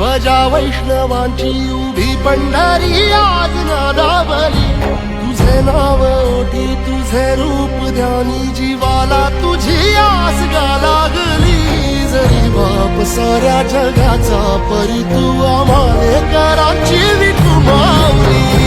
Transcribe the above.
ध्वजा वैष्णवांची उभी पंढरी आज नादावली तुझे नाव ओठी तुझे रूप ध्यानी जीवाला तुझी आस गा लागली जरी बाप साऱ्या जगाचा परी तू आम्हाले कराची विठू माऊली